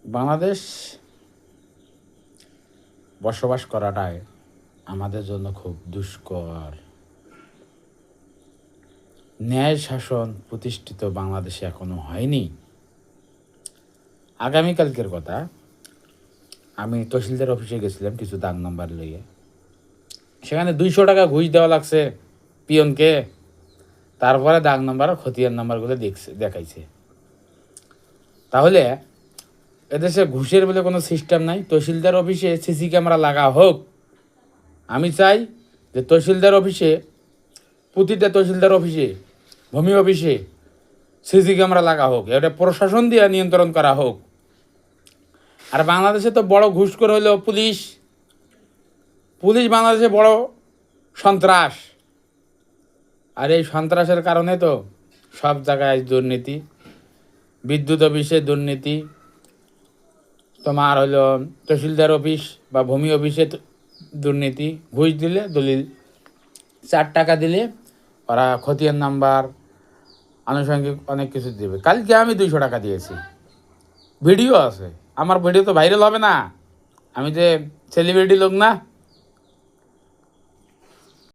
বাংলাদেশ বসবাস করাটাই আমাদের জন্য খুব দুষ্কর। ন্যায় শাসন প্রতিষ্ঠিত বাংলাদেশে এখনো হয়নি। আগামীকালকের কথা, আমি তহসিলদার অফিসে গেছিলাম কিছু দাগ নাম্বার লইয়ে। সেখানে 200 টাকা ঘুষ দেওয়া লাগছে পিয়নকে। তারপরে দাগ নাম্বার খতিয়ান নাম্বারগুলো দেখাইছে। তাহলে এদেশে ঘুষের বলে কোনো সিস্টেম নাই। তহসিলদার অফিসে সিসি ক্যামেরা লাগা হোক। আমি চাই যে তহসিলদার অফিসে, প্রতিটা তহসিলদার অফিসে, ভূমি অফিসে সিসি ক্যামেরা লাগা হোক। এটা প্রশাসন দিয়ে নিয়ন্ত্রণ করা হোক। আর বাংলাদেশে তো বড় ঘুষখোর হইল পুলিশ। পুলিশ বাংলাদেশে বড় সন্ত্রাস। আর এই সন্ত্রাসের কারণে তো সব জায়গায় দুর্নীতি। বিদ্যুৎ অফিসে দুর্নীতি, তোমার হইল তহসিলদার অফিস বা ভূমি অফিসে দুর্নীতি। ঘুষ দিলে দলিল 4 টাকা দিলে ওরা খতিয়ান নাম্বার আনুষঙ্গিক অনেক কিছু দেবে। কালকে আমি 200 টাকা দিয়েছি, ভিডিও আছে। আমার ভিডিও তো ভাইরাল হবে না, আমি যে সেলিব্রিটি লোক না।